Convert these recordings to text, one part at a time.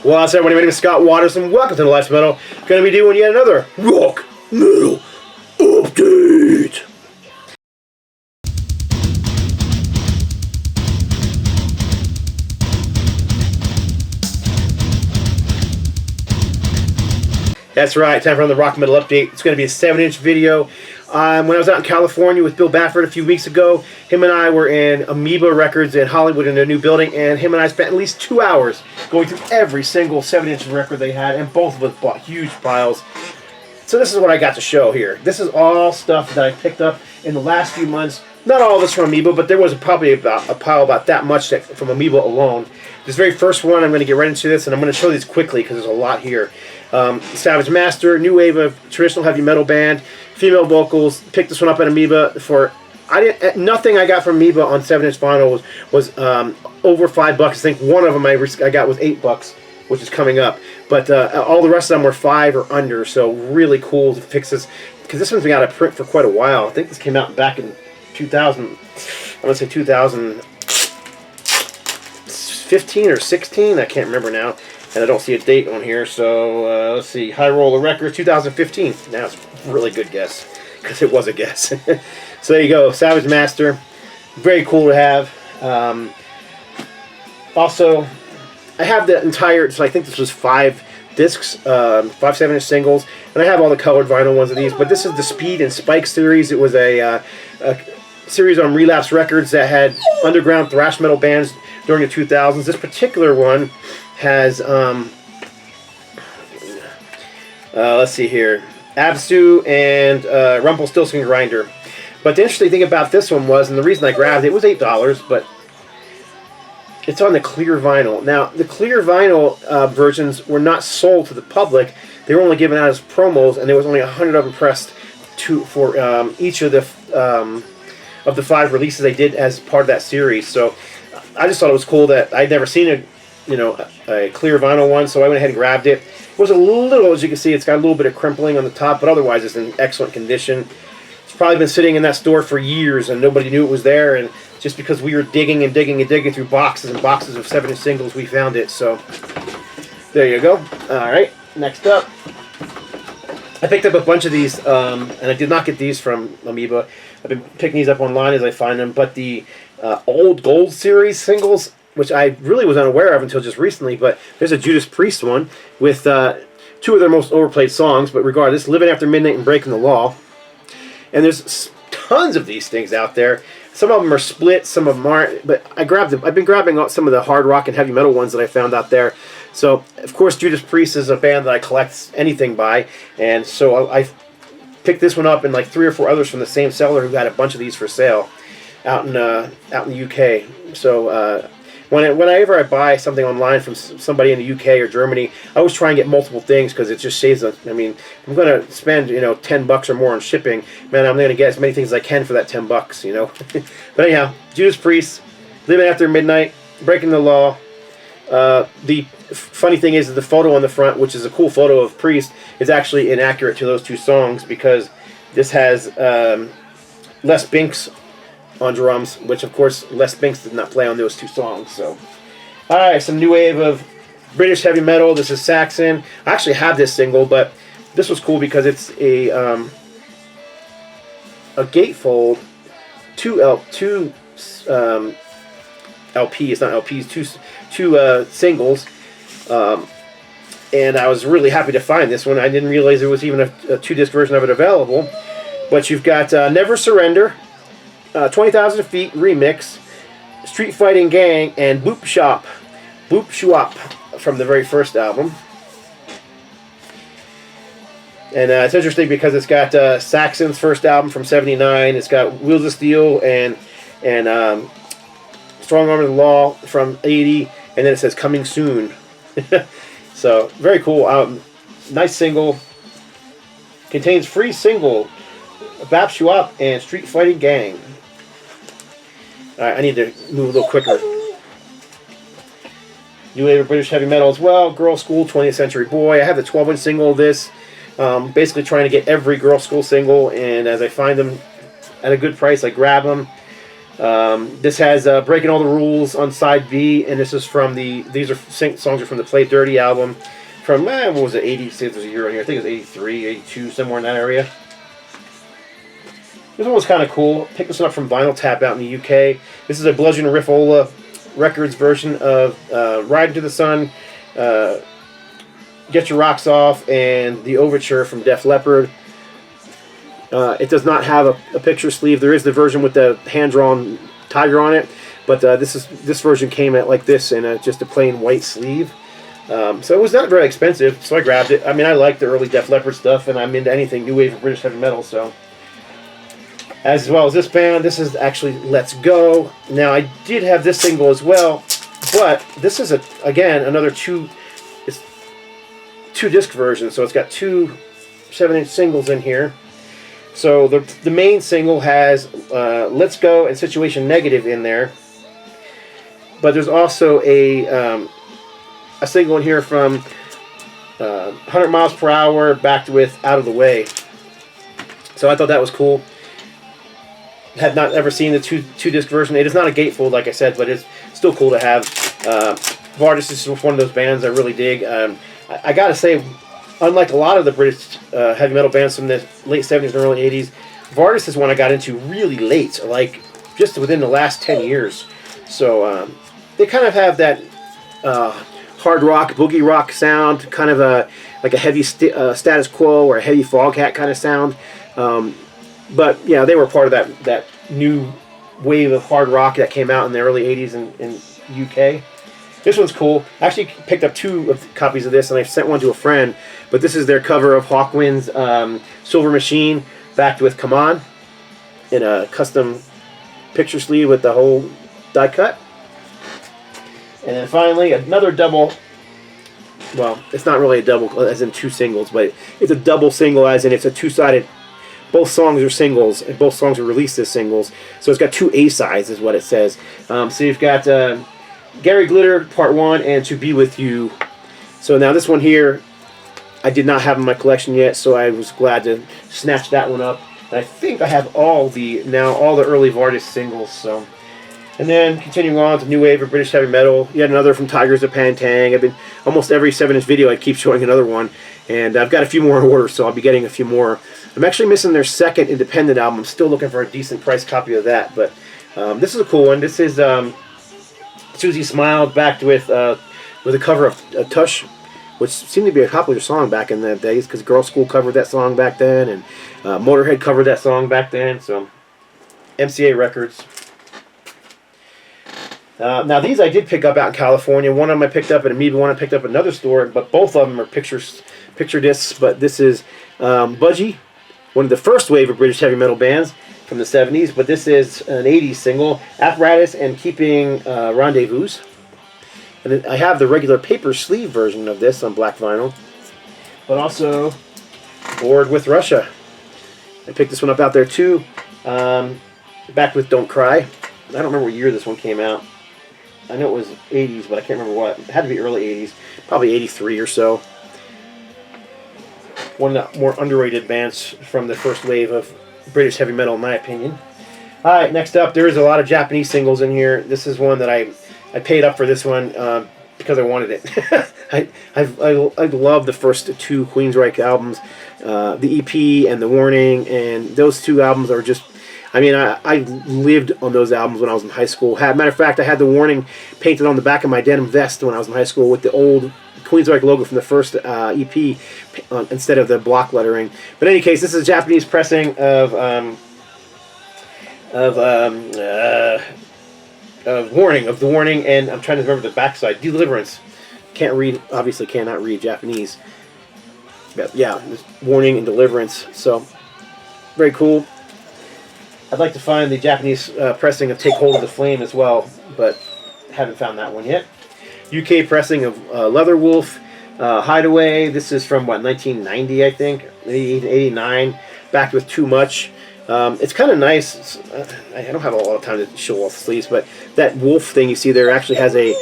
What's up, everybody? My name is Scott Waters, and welcome to the Life's Metal. Going to be doing yet another rock metal update. That's right, time for the rock metal update. It's going to be a 7-inch video. When I was out in California with Bill Baffert a few weeks ago, him and I were in Amoeba Records in Hollywood in their new building, and him and I spent at least 2 hours going through every single 7-inch record they had, and both of us bought huge piles. So this is what I got to show here. This is all stuff that I picked up in the last few months. Not all of this from Amoeba, but there was probably about a pile about that much from Amoeba alone. This very first one, I'm going to get right into this, and I'm going to show these quickly because there's a lot here. Savage Master, new wave of traditional heavy metal band, female vocals. Picked this one up at Amoeba for nothing I got from Amoeba on 7-inch vinyl was over $5. I think one of them I got was $8, which is coming up. But all the rest of them were 5 or under. So really cool to fix this because this one's been out of print for quite a while. I think this came out back in 2000. I want to say 2015 or 16. I can't remember now. And I don't see a date on here, so let's see. High Roller Records, 2015. Now it's a really good guess, because it was a guess. So there you go, Savage Master. Very cool to have. Also, I have the entire, so I think this was 5 discs, 5 7-inch singles, and I have all the colored vinyl ones of these, but this is the Speed and Spike series. It was a series on Relapse Records that had underground thrash metal bands during the 2000s. This particular one has, let's see here, Absu and Rumpelstiltskin Grinder. But the interesting thing about this one was, and the reason I grabbed it was $8, but it's on the clear vinyl. Now, the clear vinyl versions were not sold to the public. They were only given out as promos, and there was only 100 of them pressed for each of the 5 releases they did as part of that series. So I just thought it was cool that I'd never seen a clear vinyl one, so I went ahead and grabbed it. It was a little, as you can see, it's got a little bit of crimpling on the top, but otherwise it's in excellent condition. It's probably been sitting in that store for years, and nobody knew it was there, and just because we were digging and digging and digging through boxes and boxes of 7-inch singles, we found it, so there you go. Alright, next up. I picked up a bunch of these, and I did not get these from Amoeba. I've been picking these up online as I find them, but the Old Gold series singles, which I really was unaware of until just recently, but there's a Judas Priest one with 2 of their most overplayed songs, but regardless, Living After Midnight and Breaking the Law. And there's tons of these things out there. Some of them are split, some of them aren't, but I grabbed them. I've been grabbing some of the hard rock and heavy metal ones that I found out there. So, of course, Judas Priest is a band that I collect anything by, and so I picked this one up and like 3 or 4 others from the same seller who had a bunch of these for sale out in the UK. So, whenever I buy something online from somebody in the UK or Germany, I always try and get multiple things because it just saves. I mean, I'm going to spend $10 or more on shipping. Man, I'm going to get as many things as I can for that $10. But anyhow, Judas Priest, Living After Midnight, Breaking the Law. The funny thing is that the photo on the front, which is a cool photo of Priest, is actually inaccurate to those 2 songs because this has Les Binks on drums, which of course Les Binks did not play on those 2 songs. So, alright, some new wave of British heavy metal. This is Saxon. I actually have this single, but this was cool because it's a gatefold 2 LP. It's not LPs, 2 singles. And I was really happy to find this one. I didn't realize there was even a 2-disc version of it available. But you've got Never Surrender, 20,000 Feet Remix, Street Fighting Gang, and Boop Shop from the very first album. And it's interesting because it's got Saxon's first album from '79. It's got Wheels of Steel and Strong Arm of the Law from '80, and then it says Coming Soon. So very cool. Nice single. Contains free single Bap Shuap and Street Fighting Gang. Alright, I need to move a little quicker. New wave of British heavy metal as well. Girl School, 20th Century Boy. I have the 12-inch single of this. Basically trying to get every Girl School single, and as I find them at a good price, I grab them. This has Breaking All the Rules on side B, and this is from these songs are from the Play Dirty album from, what was it, 80, see if there's a year on here, I think it was 83, 82, somewhere in that area. This one was kind of cool. Picked this one up from Vinyl Tap out in the UK. This is a Bludgeon Riffola Records version of Ride Into the Sun, Get Your Rocks Off, and the Overture from Def Leppard. It does not have a picture sleeve. There is the version with the hand-drawn tiger on it, but this version came at like this in just a plain white sleeve. So it was not very expensive, so I grabbed it. I mean, I like the early Def Leppard stuff, and I'm into anything new wave of British heavy metal, so. As well as this band, this is actually Let's Go. Now, I did have this single as well, but this is, again, another two-disc version, so it's got two 7-inch singles in here. So the main single has Let's Go and Situation Negative in there, but there's also a single in here from 100 Miles Per Hour backed with Out of the Way. So I thought that was cool. Had not ever seen the two-disc version. It is not a gatefold, like I said, but it's still cool to have. Vardus is one of those bands I really dig. I gotta say, unlike a lot of the British heavy metal bands from the late 70s and early 80s, Vardus is one I got into really late, like just within the last 10 years. So they kind of have that hard rock, boogie rock sound, kind of like a heavy Status Quo or a heavy Foghat kind of sound. But yeah, they were part of that new wave of hard rock that came out in the early 80s in UK. This one's cool. I actually picked up two copies of this, and I sent one to a friend. But this is their cover of Hawkwind's Silver Machine, backed with Come On, in a custom picture sleeve with the whole die cut. And then finally, another double. Well, it's not really a double, as in two singles, but it's a double single, as in it's a two-sided. Both songs are singles, and both songs are released as singles. So it's got two A-sides, is what it says. So you've got Gary Glitter, Part 1, and To Be With You. So now this one here, I did not have in my collection yet, so I was glad to snatch that one up. And I think I have all the early Vardus singles. So, and then continuing on to new wave of British heavy metal, yet another from Tigers of Pantang. I've been almost every 7-inch video I keep showing another one, and I've got a few more in order, so I'll be getting a few more. I'm actually missing their second independent album. I'm still looking for a decent price copy of that, but this is a cool one. This is Susie Smiled backed with a cover of Tush, which seemed to be a popular song back in the days, because Girls' School covered that song back then, and Motorhead covered that song back then. So MCA Records. Now these I did pick up out in California. One of them I picked up at Amoeba, one I picked up at another store, but both of them are picture discs. But this is Budgie, one of the first wave of British heavy metal bands from the 70s, but this is an 80s single, Apparatus and Keeping Rendezvous. And then I have the regular paper sleeve version of this on black vinyl, but also Bored with Russia. I picked this one up out there too, back with Don't Cry. I don't remember what year this one came out. I know it was 80s, but I can't remember what. It had to be early 80s, probably 83 or so. One of the more underrated bands from the first wave of British heavy metal, in my opinion. Alright, next up, there is a lot of Japanese singles in here. This is one that I paid up for this one because I wanted it. I love the first two Queensryche albums, the EP and The Warning, and those two albums are just, I mean, I lived on those albums when I was in high school. Matter of fact, I had The Warning painted on the back of my denim vest when I was in high school with the old Queensryche logo from the first EP instead of the block lettering. But in any case, this is a Japanese pressing of The Warning, and I'm trying to remember the backside. Deliverance. Can't read, obviously cannot read Japanese. But yeah, this Warning and Deliverance. So, very cool. I'd like to find the Japanese pressing of Take Hold of the Flame as well, but haven't found that one yet. UK pressing of Leatherwolf, Hideaway. This is from, what, 1990, I think? 89. Backed with Too Much. It's kind of nice. I don't have a lot of time to show off the sleeves, but that wolf thing you see there actually has a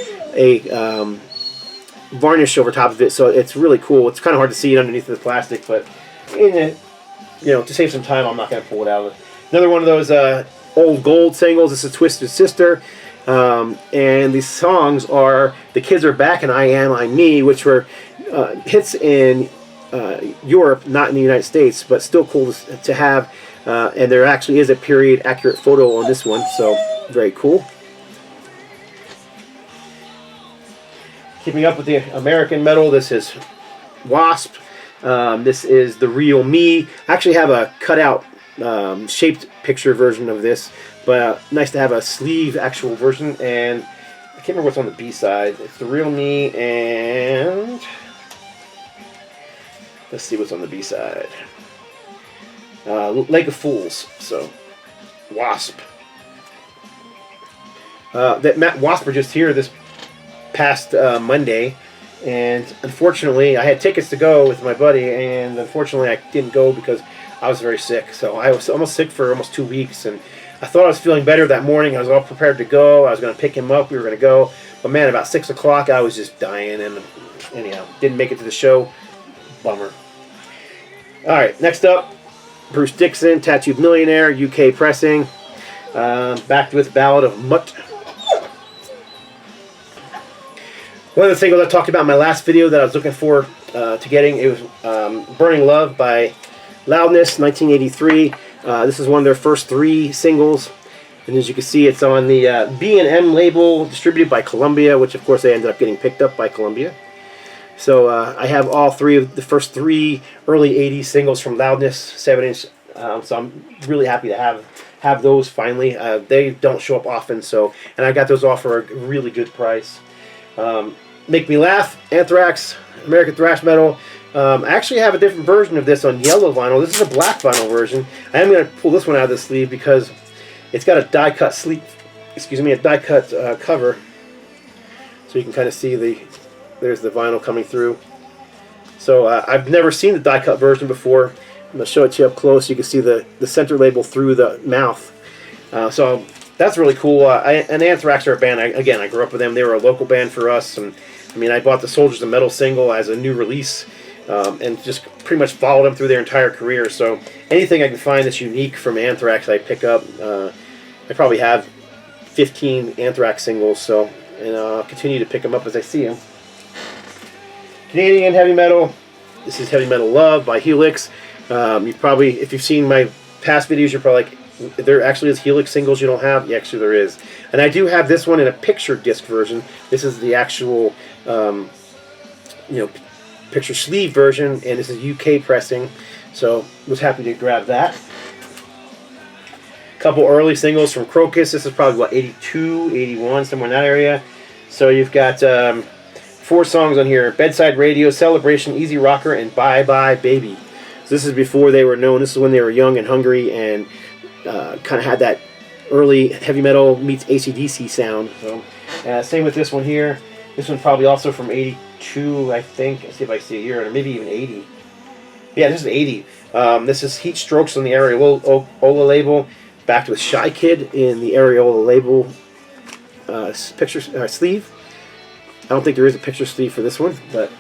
varnish over top of it, so it's really cool. It's kind of hard to see it underneath the plastic, but to save some time, I'm not going to pull it out. Another one of those old gold singles. This is Twisted Sister. And these songs are The Kids Are Back and I Am, I'm Me, which were hits in Europe, not in the United States, but still cool to have. And there actually is a period accurate photo on this one, so very cool. Keeping up with the American metal, this is Wasp. This is The Real Me. I actually have a cutout shaped picture version of this, but nice to have a sleeve actual version. And I can't remember what's on the B side. It's The Real Me, and let's see what's on the B side. Lake of Fools. So Wasp. Wasp were just here this past Monday, and unfortunately I had tickets to go with my buddy, and unfortunately I didn't go because I was very sick. So I was almost sick for almost 2 weeks, and I thought I was feeling better that morning. I was all prepared to go. I was going to pick him up. We were going to go, but man, about 6 o'clock I was just dying, and anyhow, didn't make it to the show. Bummer. Alright, next up, Bruce Dickinson, Tattooed Millionaire, UK pressing. Back with Ballad of Mutt. One of the singles I talked about in my last video that I was looking for to getting, it was Burning Love by Loudness, 1983. This is one of their first 3 singles. And as you can see, it's on the B&M label, distributed by Columbia, which of course they ended up getting picked up by Columbia. So I have all 3 of the first 3 early 80s singles from Loudness, 7-inch. So I'm really happy to have those finally. They don't show up often, so, and I got those off for a really good price. Make Me Laugh, Anthrax, American Thrash Metal. I actually have a different version of this on yellow vinyl. This is a black vinyl version. I am going to pull this one out of the sleeve because it's got a die-cut sleeve. Excuse me, a die-cut cover, so you can kind of see there's the vinyl coming through. So I've never seen the die-cut version before. I'm going to show it to you up close. You can see the center label through the mouth. So that's really cool. And Anthrax are a band. I grew up with them. They were a local band for us. And I mean, I bought the Soldiers of Metal single as a new release, and just pretty much followed them through their entire career. So anything I can find that's unique from Anthrax, I pick up. I probably have 15 Anthrax singles. So, and I'll continue to pick them up as I see them. Canadian heavy metal. This is Heavy Metal Love by Helix. You probably, if you've seen my past videos, you're probably like, there actually is Helix singles you don't have? Yeah, actually there is. And I do have this one in a picture disc version. This is the actual, picture sleeve version, and this is UK pressing. So was happy to grab that. Couple early singles from Crocus. This is probably what, 82, 81, somewhere in that area. So you've got 4 songs on here: Bedside Radio, Celebration, Easy Rocker, and Bye Bye Baby. So this is before they were known. This is when they were young and hungry, and kind of had that early heavy metal meets AC/DC sound. So same with this one here. This one's probably also from 82, I think. Let's see if I see it here, or maybe even 80. Yeah, this is 80. This is Heat Strokes on the Areola label, backed with Shy Kid in the Areola label picture sleeve. I don't think there is a picture sleeve for this one, but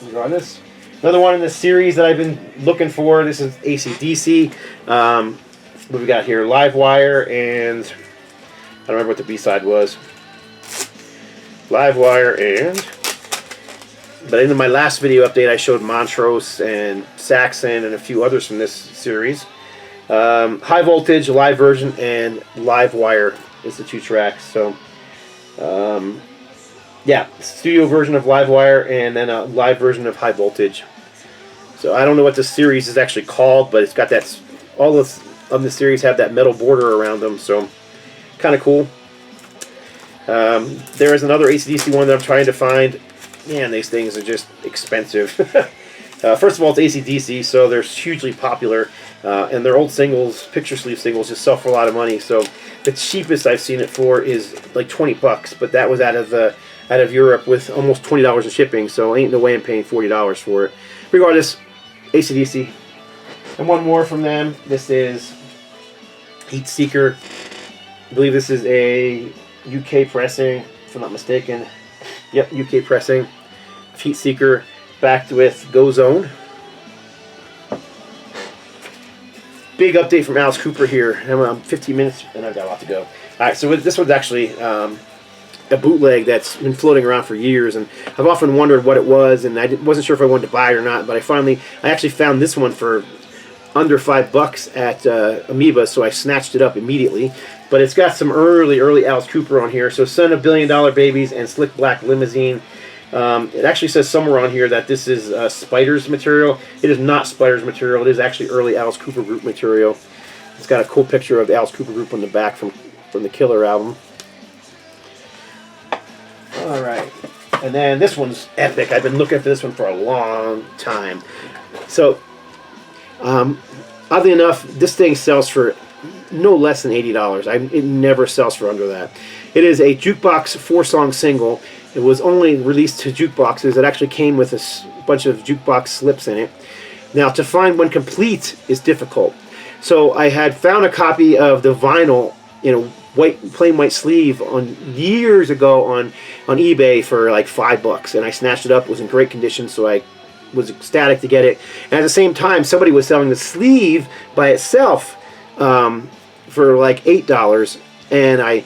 regardless. Another one in the series that I've been looking for. This is AC/DC. What we got here? Livewire, and I don't remember what the B-side was. Livewire, but in my last video update I showed Montrose and Saxon and a few others from this series. High Voltage, live version, and Livewire is the 2 tracks. So yeah, studio version of Livewire, and then a live version of High Voltage. So I don't know what this series is actually called, but it's got that, all of the series have that metal border around them, so kind of cool. There is another AC/DC one that I'm trying to find. Man, these things are just expensive. First of all, it's AC/DC, so they're hugely popular, and their old singles, picture sleeve singles, just sell for a lot of money. So the cheapest I've seen it for is like 20 bucks, but that was out of Europe with almost $20 in shipping, so ain't no way I'm paying $40 for it. Regardless, AC/DC. And one more from them. This is Heat Seeker. I believe this is a UK pressing, if I'm not mistaken. Yep, UK pressing. Heat Seeker, backed with Go Zone. big update from Alice Cooper here. I'm 15 minutes, and I've got a lot to go. All right, so this one's actually a bootleg that's been floating around for years, and I've often wondered what it was, and I wasn't sure if I wanted to buy it or not, but I actually found this one for under $5 at Amoeba, so I snatched it up immediately. But it's got some early Alice Cooper on here. So Son of $1 Billion Babies and Slick Black Limousine. It actually says somewhere on here that this is Spider's material. It is not Spider's material. It is actually early Alice Cooper group material. It's got a cool picture of the Alice Cooper group on the back from the Killer album. All right. And then this one's epic. I've been looking for this one for a long time. So, oddly enough, this thing sells for no less than $80. It never sells for under that. It is a jukebox 4-song single. It was only released to jukeboxes. It actually came with a bunch of jukebox slips in it. Now, to find one complete is difficult. So I had found a copy of the vinyl in a plain white sleeve years ago on eBay for like $5, and I snatched it up. It was in great condition, so I was ecstatic to get it. And at the same time, somebody was selling the sleeve by itself for like $8, and I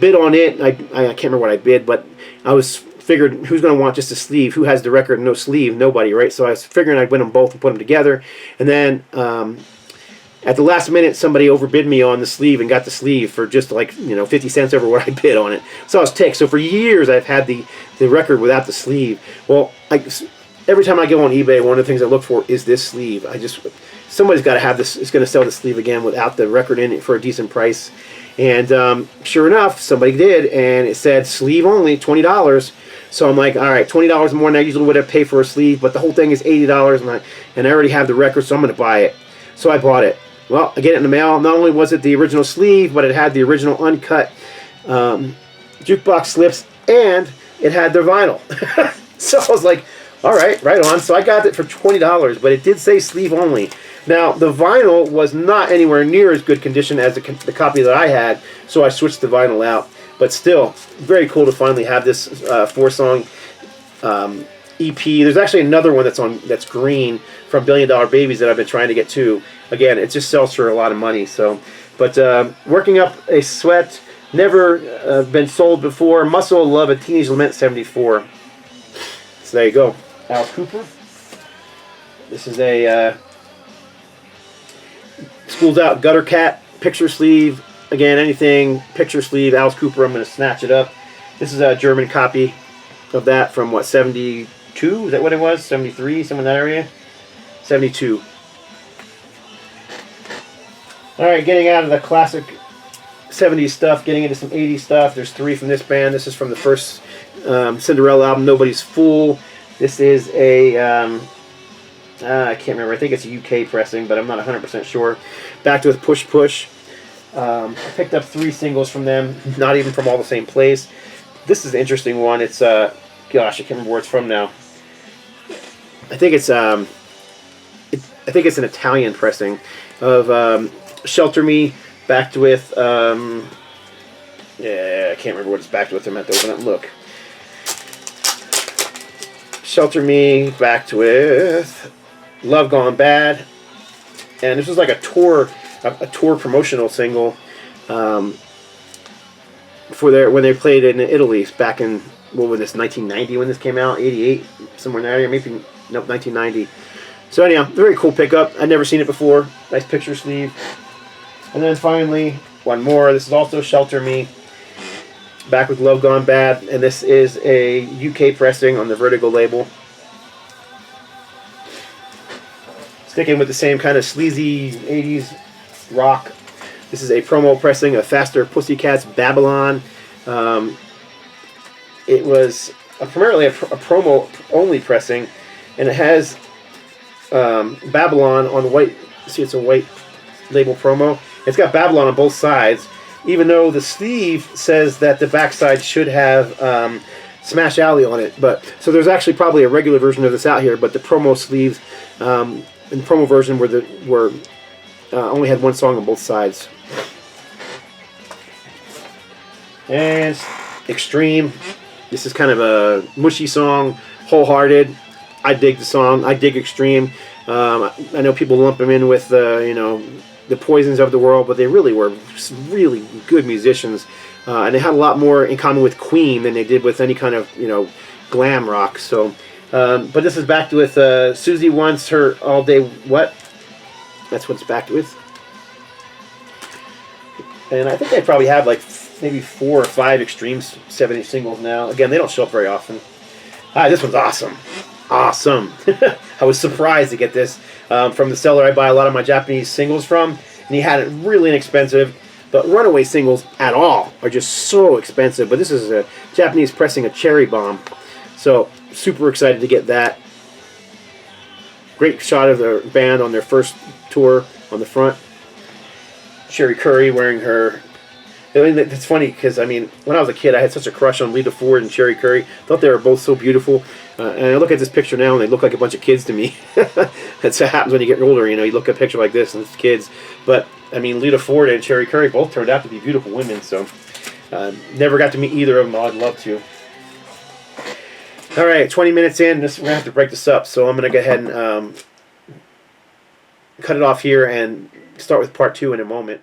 bid on it. I can't remember what I bid, but I was figured, who's going to want just a sleeve? Who has the record and no sleeve? Nobody, right? So I was figuring I'd win them both and put them together, and then at the last minute, somebody overbid me on the sleeve and got the sleeve for just like 50 cents over what I bid on it. So I was ticked. So for years, I've had the record without the sleeve. Well, every time I go on eBay, one of the things I look for is this sleeve. Somebody's got to have this. It's going to sell the sleeve again without the record in it for a decent price. And sure enough, somebody did, and it said sleeve only, $20. So I'm like, all right, $20 more than I usually would have paid for a sleeve, but the whole thing is $80, and I already have the record, so I'm going to buy it. So I bought it. Well, I get it in the mail. Not only was it the original sleeve, but it had the original uncut jukebox slips, and it had their vinyl. So I was like, all right, right on. So I got it for $20, but it did say sleeve only. Now, the vinyl was not anywhere near as good condition as the copy that I had, so I switched the vinyl out. But still, very cool to finally have this 4-song EP. There's actually another one that's green from $1 Billion Babies that I've been trying to get to. Again, it just sells for a lot of money. So, but Working Up a Sweat, never been sold before. Muscle Love, a Teenage Lament, 74. So there you go, Alice Cooper. This is a School's Out Gutter Cat picture sleeve. Again, anything picture sleeve, Alice Cooper. I'm going to snatch it up. This is a German copy of that from what, 72? Is that what it was? 73, somewhere in that area? 72. Alright, getting out of the classic 70s stuff, getting into some 80s stuff. There's 3 from this band. This is from the first Cinderella album, Nobody's Fool. This is a, I can't remember, I think it's a UK pressing, but I'm not 100% sure. Backed with Push Push. I picked up 3 singles from them, not even from all the same place. This is an interesting one. It's, gosh, I can't remember where it's from now. I think it's an Italian pressing of Shelter Me, backed with, yeah, I can't remember what it's backed with. I'm going to have to open it and look. Shelter Me, backed with Love Gone Bad. And this was like a tour promotional single when they played in Italy back in, what was this, 1990 when this came out? 88, somewhere in that area, maybe, nope, 1990. So anyhow, very cool pickup. I'd never seen it before. Nice picture sleeve. And then finally, one more. This is also Shelter Me, back with Love Gone Bad, and this is a UK pressing on the Vertigo label. Sticking with the same kind of sleazy 80s rock. This is a promo pressing of Faster Pussycats Babylon. It was primarily a promo only pressing, and it has Babylon on the white. See, it's a white label promo. It's got Babylon on both sides, even though the sleeve says that the backside should have Smash Alley on it. But so there's actually probably a regular version of this out here, but the promo sleeves in the promo version were only had one song on both sides. And Extreme. This is kind of a mushy song, Wholehearted. I dig the song. I dig Extreme. I know people lump them in with you know, the Poisons of the world, but they really were really good musicians, and they had a lot more in common with Queen than they did with any kind of, you know, glam rock. So, but this is backed with Susie Wants Her All Day What? That's what it's backed with. And I think they probably have like maybe 4 or 5 Extreme 7-inch singles now. Again, they don't show up very often. This one's awesome. Awesome. I was surprised to get this from the seller I buy a lot of my Japanese singles from. And he had it really inexpensive. But runaway singles at all are just so expensive. But this is a Japanese pressing of Cherry Bomb. So, super excited to get that. Great shot of the band on their first tour on the front. Sherry Curry wearing her... I mean, it's funny because, I mean, when I was a kid, I had such a crush on Lita Ford and Sherry Curry. Thought they were both so beautiful. And I look at this picture now, and they look like a bunch of kids to me. That's what happens when you get older, you know. You look at a picture like this, and it's kids. But, I mean, Lita Ford and Sherry Curry both turned out to be beautiful women. So, never got to meet either of them. I'd love to. All right, 20 minutes in. We're going to have to break this up. So I'm going to go ahead and cut it off here and start with part 2 in a moment.